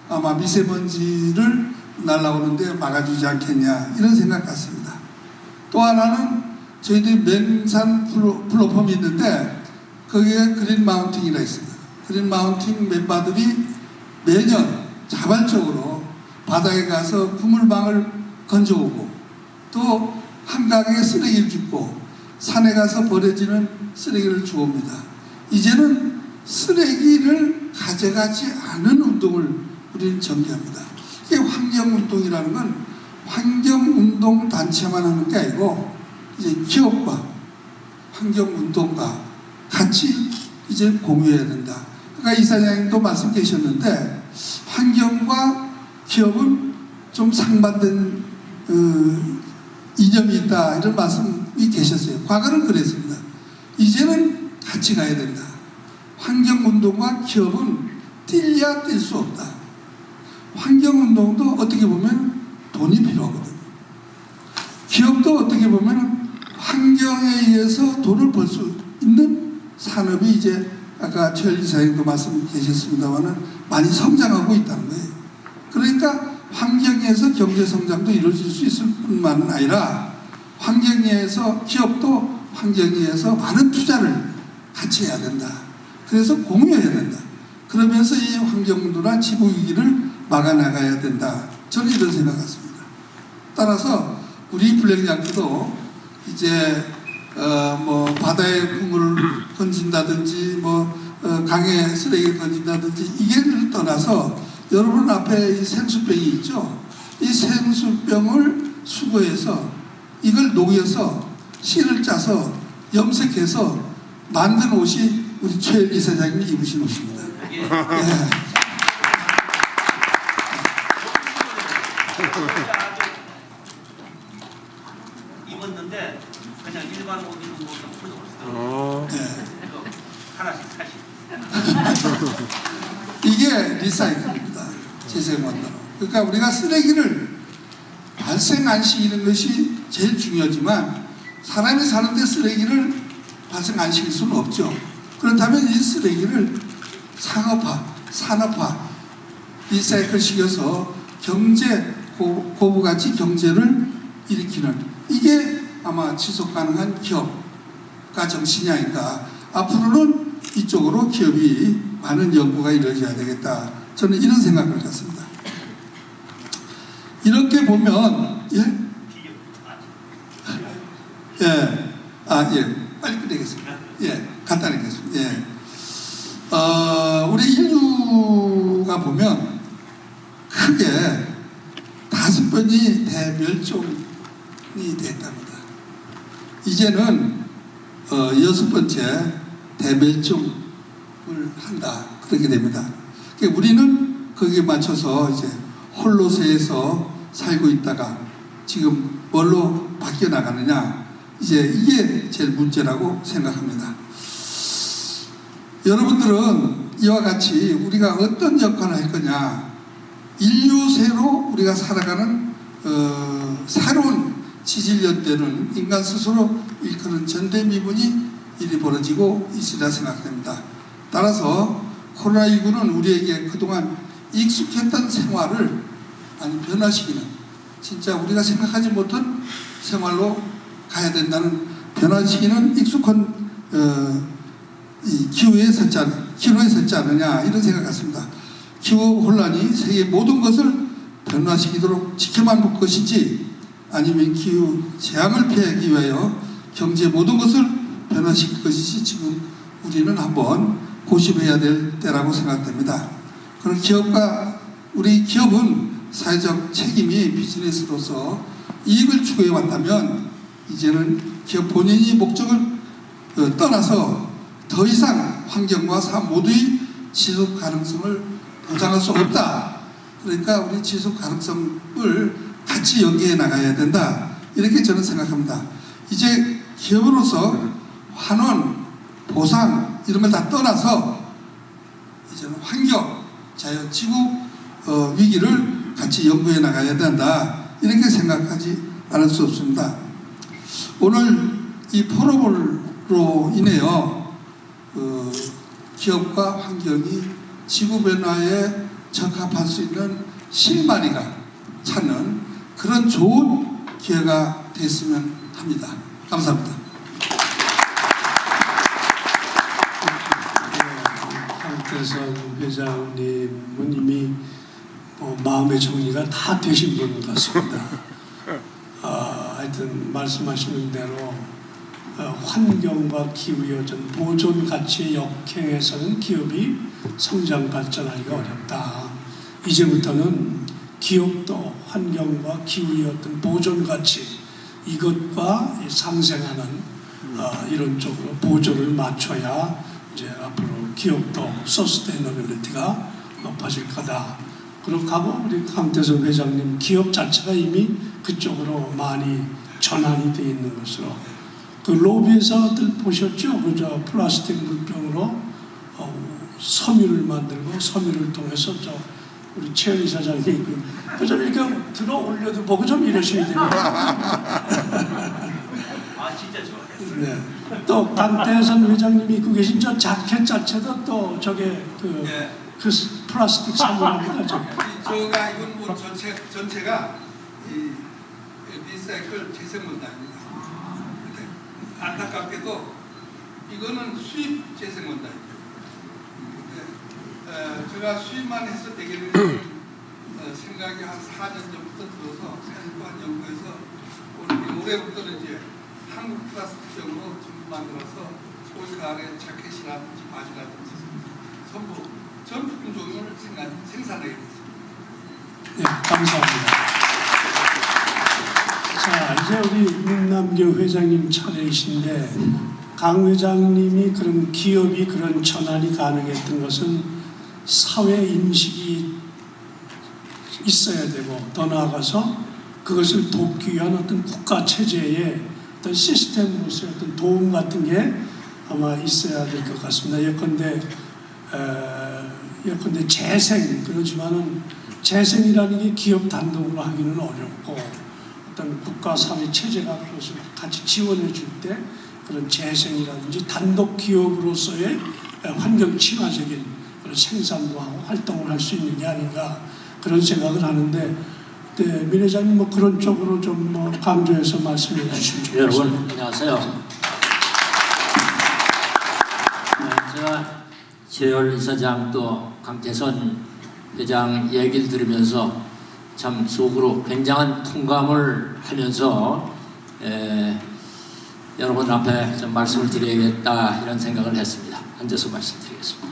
아마 미세먼지를 날아오는데 막아주지 않겠냐 이런 생각 같습니다. 또 하나는 저희들이 맹산 플랫폼이 있는데 거기에 그린 마운틴이라 있습니다. 그린 마운틴 멤버들이 매년 자발적으로 바다에 가서 그물망을 건져오고 또 한강에 쓰레기를 줍고 산에 가서 버려지는 쓰레기를 주옵니다. 이제는 쓰레기를 가져가지 않은 운동을 우리는 전개합니다. 이게 환경운동이라는 건 환경운동 단체만 하는 게 아니고 이제 기업과 환경운동과 같이 이제 공유해야 된다. 그러니까 이사장님도 말씀 계셨는데 환경과 기업은 좀 상반된 이념이 있다 이런 말씀이 계셨어요. 과거는 그랬습니다. 이제는 같이 가야 된다. 환경운동과 기업은 뛸래야 뛸 수 없다. 환경운동도 어떻게 보면 돈이 필요하거든요. 기업도 어떻게 보면 환경에 의해서 돈을 벌 수 있는 산업이 이제 아까 최현리 사장님도 말씀 계셨습니다만은 많이 성장하고 있다는 거예요. 그러니까 환경에서 경제 성장도 이루어질 수 있을 뿐만 아니라 환경에서 기업도 환경에서 많은 투자를 같이 해야 된다. 그래서 공유해야 된다. 그러면서 이 환경문화나 지구위기를 막아나가야 된다. 저는 이런 생각 같습니다. 따라서 우리 블랙양크도 이제 뭐 바다에 그물을 던진다든지 강에 쓰레기를 던진다든지 이게를 떠나서 여러분 앞에 이 생수병이 있죠. 이 생수병을 수거해서 이걸 녹여서 실을 짜서 염색해서 만든 옷이 우리 최현리 사장님이 입으신 옷입니다. 예. 입었는데 그냥 일반 옷 입은 것보다 훨씬 하나씩 사실. 이게 리사이클입니다. 재생원으로. 그러니까 우리가 쓰레기를 발생 안 시키는 것이 제일 중요하지만 사람이 사는데 쓰레기를 발생 안 시킬 수는 없죠. 그렇다면 이 쓰레기를 상업화, 산업화, 리사이클 시켜서 경제, 고부가치 경제를 일으키는 이게 아마 지속 가능한 기업가 정신이 아닌가. 앞으로는 이쪽으로 기업이 많은 연구가 이루어져야 되겠다. 저는 이런 생각을 갖습니다. 이렇게 보면 빨리 끝내겠습니다. 간단히 하겠습니다. 우리 인류가 보면 크게 5번이 대멸종이 됐답니다. 이제는 6번째 대멸종을 한다. 그렇게 됩니다. 그러니까 우리는 거기에 맞춰서 이제 홀로세에서 살고 있다가 지금 뭘로 바뀌어 나가느냐. 이제 이게 제일 문제라고 생각합니다. 여러분들은 이와 같이 우리가 어떤 역할을 할 거냐. 인류세로 우리가 살아가는 새로운 지질연대는 인간 스스로 일컫는 전대미문이 일이 벌어지고 있으리라 생각됩니다. 따라서 코로나19는 우리에게 그동안 익숙했던 생활을 많이 변화시키는 진짜 우리가 생각하지 못한 생활로 가야 된다는 변화시키는 익숙한 이 기후에 섰지 않느냐 이런 생각 같습니다. 기후 혼란이 세계 모든 것을 변화시키도록 지켜만 볼 것인지 아니면 기후 재앙을 피하기 위하여 경제 모든 것을 변화시킬 것인지 지금 우리는 한번 고심해야 될 때라고 생각됩니다. 그런 기업과 우리 기업은 사회적 책임이 비즈니스로서 이익을 추구해 왔다면 이제는 기업 본인이 목적을 떠나서 더 이상 환경과 삶 모두의 지속 가능성을 보장할 수 없다. 그러니까 우리 지속 가능성을 같이 연계해 나가야 된다. 이렇게 저는 생각합니다. 이제 기업으로서 환원, 보상 이런 걸 다 떠나서 이제는 환경, 자연, 지구 위기를 같이 연구해 나가야 된다. 이렇게 생각하지 않을 수 없습니다. 오늘 이 포럼으로 인해요. 기업과 환경이 지구 변화에 적합할 수 있는 실마리가 찾는 그런 좋은 기회가 됐으면 합니다. 감사합니다. 강태선 회장님은 이미 마음의 정리가 다 되신 분 같습니다. 하여튼 말씀하시는 대로 환경과 기후의 어떤 보존 가치에 역행해서는 기업이 성장 발전하기가 어렵다. 이제부터는 기업도 환경과 기후의 어떤 보존 가치 이것과 상생하는 이런 쪽으로 보조를 맞춰야 이제 앞으로 기업도 서스테이너빌리티가 높아질 거다. 그렇게 하고 우리 강태선 회장님 기업 자체가 이미 그쪽으로 많이 전환이 되어 있는 것으로 그 로비에서들 보셨죠? 그저 플라스틱 물병으로 섬유를 만들고 섬유를 통해서 우리 최은희 사장님이 좀 이렇게 들어 올려도 보고 좀 이러셔야 돼요. 진짜 좋아요. 네. 또 강태선 회장님이 입고 계신 저 자켓 자체도 또 저게 그 플라스틱 섬유랍니다. 제가 이건 뭐 전체가 이 리사이클 재생원단입니다. 안타깝게도 이거는 수입 재생원단입니다. 제가 수입만 해서 되겠는 생각이 한 4년 전부터 들어서 사실과 연구해서 올해부터는 이제 한국 플라스틱적으로 전부 만들어서 올 가을에 자켓이라든지 바지라든지 전 품종을 생산하게 됐습니다. 네, 감사합니다. 자, 이제 우리 윤남교 회장님 차례이신데 강 회장님이 그런 기업이 그런 전환이 가능했던 것은 사회 인식이 있어야 되고 더 나아가서 그것을 돕기 위한 어떤 국가 체제의 어떤 시스템으로서의 어떤 도움 같은 게 아마 있어야 될 것 같습니다. 예컨대 재생 그렇지만은 재생이라는 게 기업 단독으로 하기는 어렵고 어떤 국가 사회 체제가 그것을 같이 지원해 줄 때 그런 재생이라든지 단독 기업으로서의 환경 친화적인 그런 생산도 하고 활동을 할 수 있는 게 아닌가 그런 생각을 하는데 민 회장님 뭐 그런 쪽으로 좀 강조해서 말씀해 주시면 좋겠습니다. 여러분 안녕하세요. 제가 최열 이사장 또 강태선 회장 얘기를 들으면서 참 속으로 굉장한 통감을 하면서 여러분 앞에 좀 말씀을 드려야겠다 이런 생각을 했습니다. 앉아서 말씀드리겠습니다.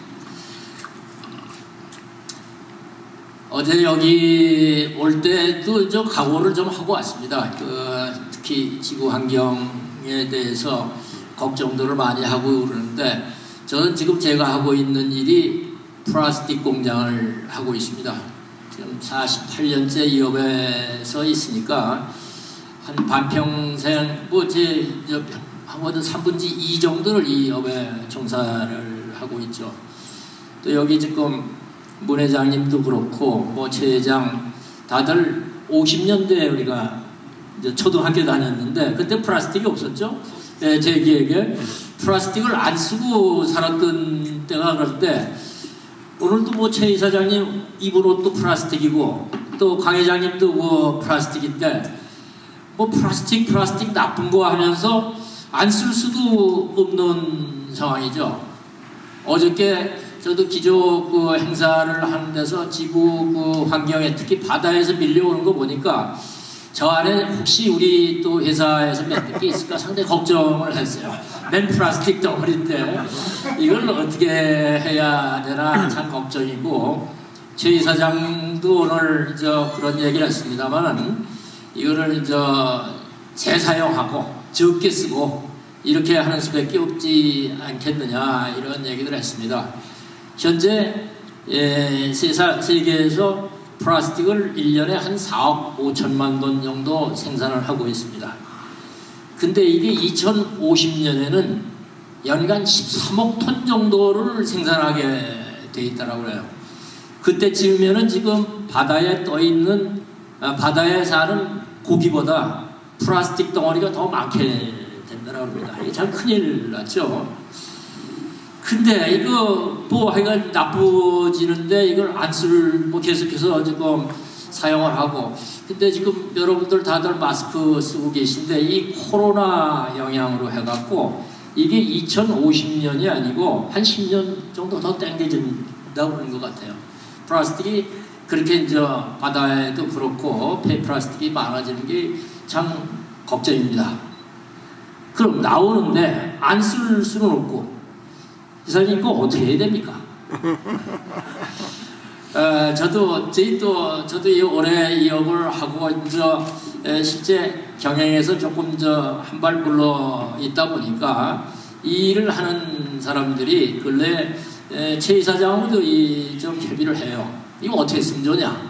어제 여기 올 때도 좀 각오를 좀 하고 왔습니다. 특히 지구 환경에 대해서 걱정들을 많이 하고 그러는데 저는 지금 제가 하고 있는 일이 플라스틱 공장을 하고 있습니다. 지금 48년째 이 업에서 있으니까 한 반평생 하고는 3분의 2 정도를 이 업에 종사를 하고 있죠. 또 여기 지금 문 회장님도 그렇고 최 회장 다들 50년대에 우리가 이제 초등학교 다녔는데 그때 플라스틱이 없었죠. 네, 제 기억에 플라스틱을 안 쓰고 살았던 때가 그럴 때 오늘도 최 이사장님 입은 옷도 플라스틱이고 또 강 회장님도 플라스틱인데 플라스틱 나쁜 거 하면서 안 쓸 수도 없는 상황이죠. 어저께 저도 기조 행사를 하는 데서 지구 환경에 특히 바다에서 밀려오는 거 보니까 저 안에 혹시 우리 또 회사에서 맺는 게 있을까 상당히 걱정을 했어요. 맨 플라스틱 덩어리인데 이걸 어떻게 해야 되나 참 걱정이고 최 이사장도 오늘 그런 얘기를 했습니다만 이거를 재사용하고 적게 쓰고 이렇게 하는 수밖에 없지 않겠느냐 이런 얘기를 했습니다. 현재 세계에서 플라스틱을 1년에 한 4억 5천만 톤 정도 생산을 하고 있습니다. 근데 이게 2050년에는 연간 13억 톤 정도를 생산하게 돼 있다고 해요. 그때쯤이면은 지금 바다에 떠 있는 바다에 사는 고기보다 플라스틱 덩어리가 더 많게 된다고 합니다. 이게 참 큰일 났죠. 근데 이거 하여간 나쁘지는데 이걸 안 계속해서 지금 사용을 하고 근데 지금 여러분들 다들 마스크 쓰고 계신데 이 코로나 영향으로 해갖고 이게 2050년이 아니고 한 10년 정도 더 땡겨진다고 그런 것 같아요. 플라스틱이 그렇게 이제 바다에도 그렇고 폐플라스틱이 많아지는 게 참 걱정입니다. 그럼 나오는데 안 쓸 수는 없고 이사님 이거 어떻게 해야 됩니까? 저도 이 올해 이 업을 하고 이제 실제 경영에서 조금 한 발 물러 있다 보니까 이 일을 하는 사람들이 근래 최 이사장하고도 좀 협의를 해요. 이거 어떻게 했으면 좋냐?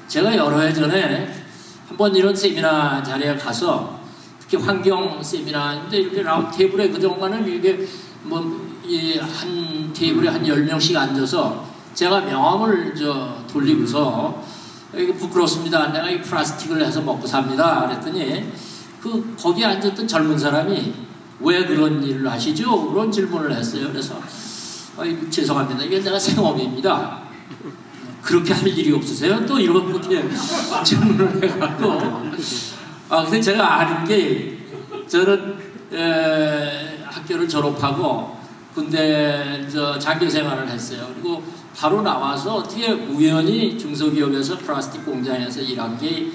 제가 여러 해 전에 한번 이런 세미나 자리에 가서 특히 환경 세미나인데 이렇게 라운드 테이블에 그동안은 이게 한 테이블에 한 10명씩 앉아서 제가 명함을 돌리고서 이거 부끄럽습니다. 내가 이 플라스틱을 해서 먹고 삽니다. 그랬더니 거기에 앉았던 젊은 사람이 왜 그런 일을 하시죠? 그런 질문을 했어요. 그래서 죄송합니다. 이게 내가 생업입니다. 그렇게 할 일이 없으세요? 또 이렇게 질문을 해갖고 근데 제가 아는 게 저는 학교를 졸업하고 군대 장교 생활을 했어요. 그리고 바로 나와서 어떻게 우연히 중소기업에서 플라스틱 공장에서 일한 게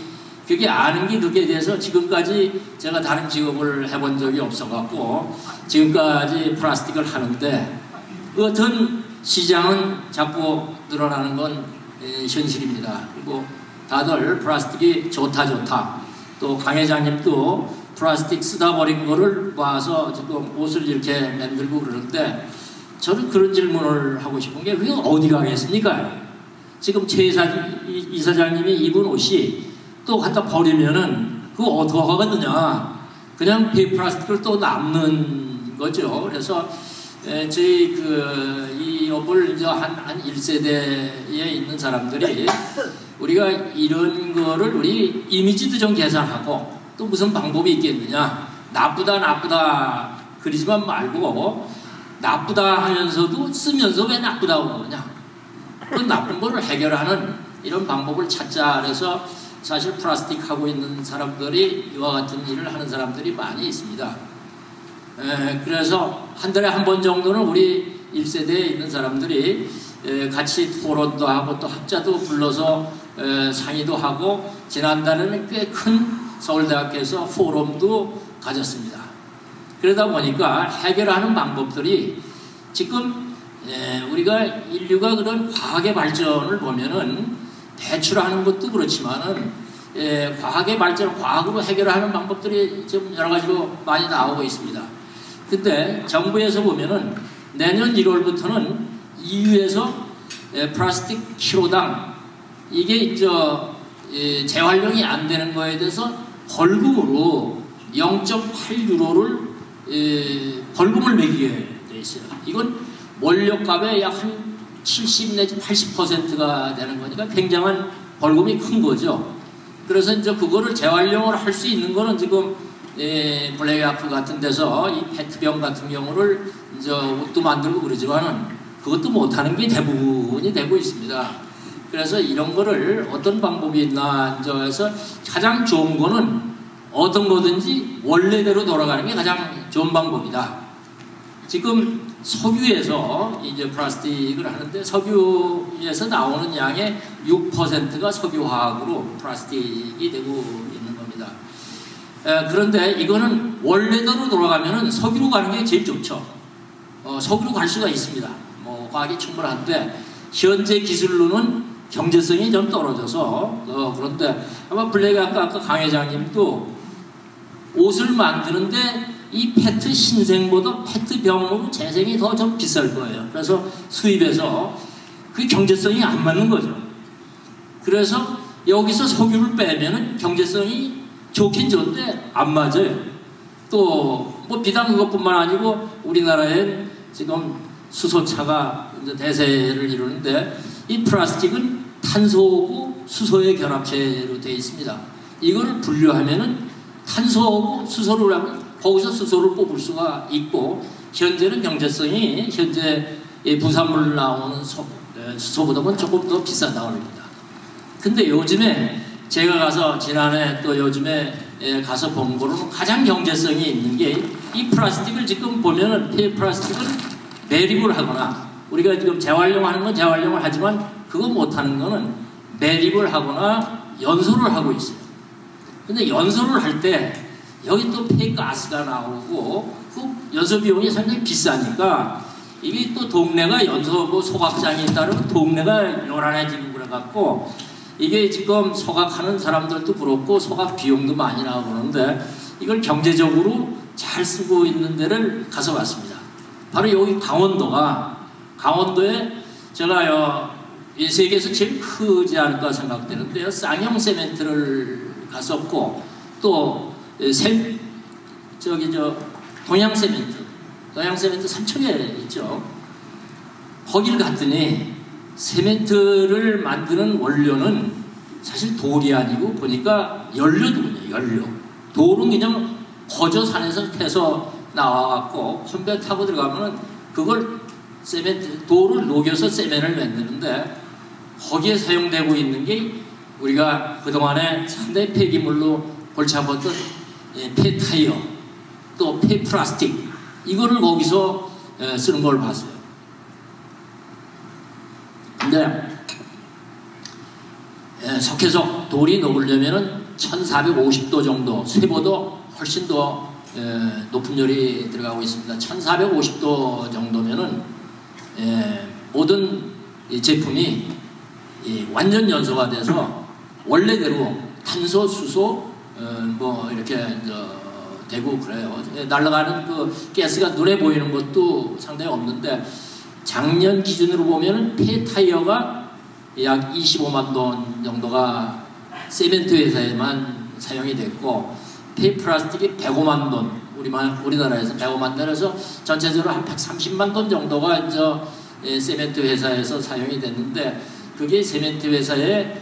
그게 아는 게 그게 돼서 지금까지 제가 다른 직업을 해본 적이 없어갖고 지금까지 플라스틱을 하는데 어떤 시장은 자꾸 늘어나는 건 현실입니다. 그리고 다들 플라스틱이 좋다. 또 강 회장님도 플라스틱 쓰다 버린 거를 봐서 지금 옷을 이렇게 만들고 그러는데 저는 그런 질문을 하고 싶은 게 그게 어디 가겠습니까? 지금 최 이사장님이 입은 옷이 또 갖다 버리면은 그거 어떻게 하거든요. 그냥 폐플라스틱을 또 남는 거죠. 그래서 저희 이 업을 이제 한 1세대에 있는 사람들이 우리가 이런 거를 우리 이미지도 좀 계산하고 또 무슨 방법이 있겠느냐. 나쁘다 그러지만 말고 나쁘다 하면서도 쓰면서 왜 나쁘다고 그러냐. 그 나쁜 거를 해결하는 이런 방법을 찾자. 그래서 사실 플라스틱 하고 있는 사람들이 이와 같은 일을 하는 사람들이 많이 있습니다. 그래서 한 달에 한 번 정도는 우리 1세대에 있는 사람들이 같이 토론도 하고 또 학자도 불러서 상의도 하고 지난달에는 꽤 큰 서울대학교에서 포럼도 가졌습니다. 그러다 보니까 해결하는 방법들이 지금 우리가 인류가 그런 과학의 발전을 보면은 배출하는 것도 그렇지만은 과학의 발전, 과학으로 해결하는 방법들이 지금 여러 가지로 많이 나오고 있습니다. 근데 정부에서 보면은 내년 1월부터는 EU에서 플라스틱 키로당 이게 재활용이 안 되는 거에 대해서 벌금으로 0.8유로를 벌금을 매기게 돼 있어요. 이건 원료값의 약 한 70 내지 80%가 되는 거니까 굉장한 벌금이 큰 거죠. 그래서 이제 그거를 재활용을 할 수 있는 거는 지금 블랙아크 같은 데서 이 페트병 같은 경우를 이제 옷도 만들고 그러지만은 그것도 못하는 게 대부분이 되고 있습니다. 그래서 이런 거를 어떤 방법이 있나 해서 가장 좋은 거는 어떤 거든지 원래대로 돌아가는 게 가장 좋은 방법이다. 지금 석유에서 이제 플라스틱을 하는데 석유에서 나오는 양의 6%가 석유화학으로 플라스틱이 되고 있는 겁니다. 그런데 이거는 원래대로 돌아가면은 석유로 가는 게 제일 좋죠. 석유로 갈 수가 있습니다. 과학이 충분한데 현재 기술로는 경제성이 좀 떨어져서 그런데 아마 아까 강 회장님도 옷을 만드는데 이 페트 신생보다 페트병으로 재생이 더 좀 비쌀 거예요. 그래서 수입해서 그 경제성이 안 맞는 거죠. 그래서 여기서 석유를 빼면은 경제성이 좋긴 좋은데 안 맞아요. 또 비단 그것뿐만 아니고 우리나라엔 지금 수소차가 이제 대세를 이루는데 이 플라스틱은 탄소하고 수소의 결합체로 되어 있습니다. 이걸 분류하면은 탄소하고 수소를 하면 거기서 수소를 뽑을 수가 있고 현재는 경제성이 현재 부산물 나오는 수소보다는 조금 더 비싸다고 합니다. 근데 요즘에 제가 가서 지난해 또 요즘에 가서 본 거로는 가장 경제성이 있는 게 이 플라스틱을 지금 보면은 폐 플라스틱을 매립을 하거나 우리가 지금 재활용하는 건 재활용을 하지만 그거 못하는 거는 매립을 하거나 연소를 하고 있어요. 근데 연소를 할 때 여기 또 폐가스가 나오고 그 연소 비용이 상당히 비싸니까 이게 또 동네가 연소하고 소각장이 따르면 동네가 요란해지고 그래갖고 이게 지금 소각하는 사람들도 그렇고 소각 비용도 많이 나오고 그러는데 이걸 경제적으로 잘 쓰고 있는 데를 가서 봤습니다. 바로 여기 강원도에 제가 이 세계에서 제일 크지 않을까 생각되는데요. 쌍용 세멘트를 갔었고 또 동양 세멘트 삼척에 있죠. 거기를 갔더니 세멘트를 만드는 원료는 사실 돌이 아니고 보니까 연료더군요. 연료. 돌은 그냥 거저산에서 캐서 나와갖고 컨베이어 타고 들어가면은 그걸 돌을 녹여서 세멘을 만드는데 거기에 사용되고 있는 게 우리가 그동안에 상당히 폐기물로 골치 아팠던 폐타이어 또 폐플라스틱 이거를 거기서 쓰는 걸 봤어요. 근데 석회석 돌이 녹으려면은 1450도 정도 쇠보도 훨씬 더 높은 열이 들어가고 있습니다. 1450도 정도면은 모든 제품이 완전 연소가 돼서 원래대로 탄소, 수소 뭐 이렇게 되고 그래요. 날아가는 그 가스가 눈에 보이는 것도 상당히 없는데 작년 기준으로 보면 폐타이어가 약 25만 톤 정도가 세멘트 회사에만 사용이 됐고 폐플라스틱이 105만 톤 우리나라에서 105만 톤에서 전체적으로 한 130만 톤 정도가 이제 세멘트 회사에서 사용이 됐는데 그게 세멘트 회사의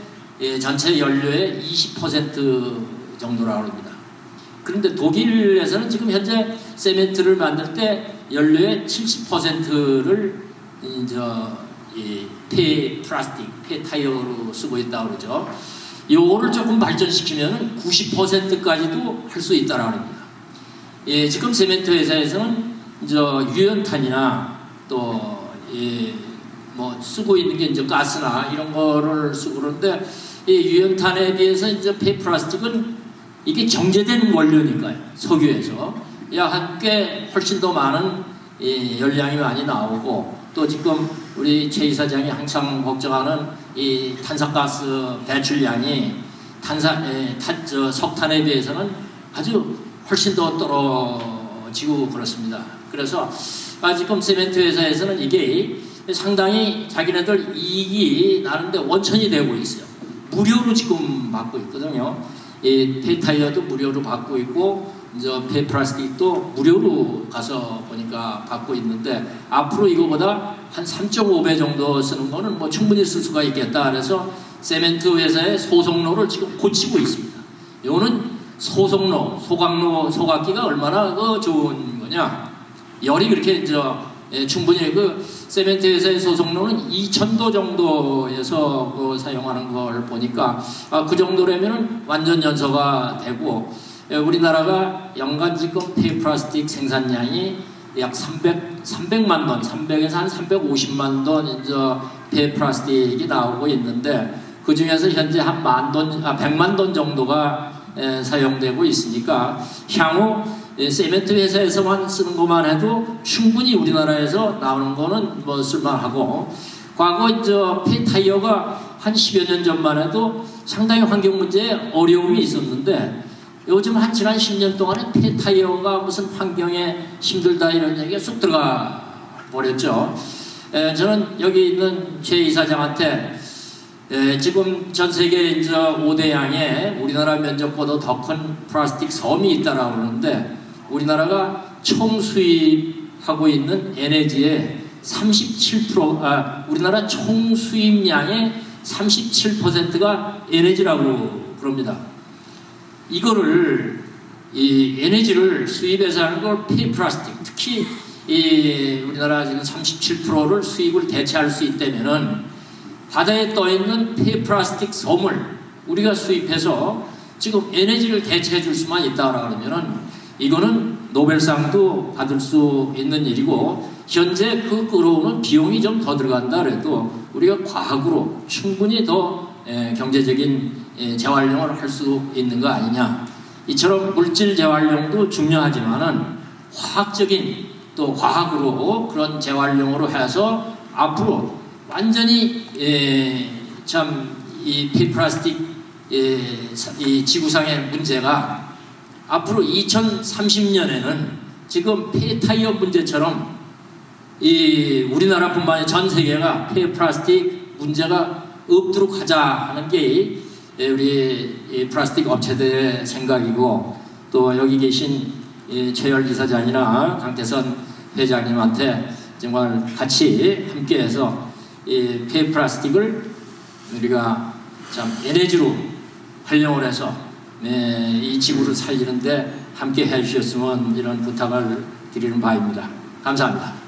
전체 연료의 20% 정도라고 합니다. 그런데 독일에서는 지금 현재 세멘트를 만들 때 연료의 70%를 폐플라스틱, 폐타이어로 쓰고 있다고 그러죠. 요거를 조금 발전시키면 90%까지도 할 수 있다라고 합니다. 지금 세멘트 회사에서는 유연탄이나 또 뭐 쓰고 있는 게 이제 가스나 이런 거를 쓰고 그러는데 유연탄에 비해서 이제 폐플라스틱은 이게 정제된 원료니까요. 석유에서 약 꽤 훨씬 더 많은 열량이 많이 나오고 또 지금 우리 최 이사장이 항상 걱정하는 이 탄산가스 배출량이 석탄에 비해서는 아주 훨씬 더 떨어지고 그렇습니다. 그래서 지금 세멘트 회사에서는 이게 상당히 자기네들 이익이 나는데 원천이 되고 있어요. 무료로 지금 받고 있거든요. 폐타이어도 무료로 받고 있고 이제 폐플라스틱도 무료로 가서 보니까 받고 있는데 앞으로 이거보다 한 3.5배 정도 쓰는 거는 뭐 충분히 쓸 수가 있겠다. 그래서 세멘트 회사의 소속로를 지금 고치고 있습니다. 이거는 소속로, 소각기가 얼마나 좋은 거냐. 열이 그렇게 충분히 세멘트 회사의 소속로는 2000도 정도에서 사용하는 걸 보니까 그 정도라면은 완전 연소가 되고 우리나라가 연간 지금 폐플라스틱 생산량이 약 300만 톤, 300에서 한 350만 톤 폐플라스틱이 나오고 있는데 그 중에서 현재 한 100만 톤 정도가 사용되고 있으니까 향후 세멘트 회사에서만 쓰는 것만 해도 충분히 우리나라에서 나오는 거는 뭐 쓸만하고 과거 폐타이어가 한 10여 년 전만 해도 상당히 환경 문제에 어려움이 있었는데 요즘 한 지난 10년 동안에 폐타이어가 무슨 환경에 힘들다 이런 얘기가 쑥 들어가 버렸죠. 저는 여기 있는 최 이사장한테 지금 전 세계 5대 양의 우리나라 면적보다 더 큰 플라스틱 섬이 있다라고 그러는데 우리나라가 총 수입하고 있는 에너지의 37%, 우리나라 총 수입량의 37%가 에너지라고 그럽니다. 이거를 이 에너지를 수입해서 하는 걸 폐플라스틱, 특히 우리나라 지금 37%를 수입을 대체할 수 있다면은 바다에 떠 있는 폐플라스틱 섬을 우리가 수입해서 지금 에너지를 대체해 줄 수만 있다라 그러면은 이거는 노벨상도 받을 수 있는 일이고 현재 그 끌어오는 비용이 좀 더 들어간다 그래도 우리가 과학으로 충분히 더 경제적인 재활용을 할 수 있는 거 아니냐. 이처럼 물질 재활용도 중요하지만은 화학적인 또 과학으로 그런 재활용으로 해서 앞으로 완전히 참 이 폐플라스틱 이 지구상의 문제가 앞으로 2030년에는 지금 폐타이어 문제처럼 이 우리나라뿐만 아니라 전 세계가 폐플라스틱 문제가 없도록 하자 하는 게 우리 이 플라스틱 업체들의 생각이고 또 여기 계신 최열 이사장이나 강태선 회장님한테 정말 같이 함께해서 이 폐플라스틱을 우리가 참 에너지로 활용을 해서 이 지구를 살리는데 함께 해주셨으면 이런 부탁을 드리는 바입니다. 감사합니다.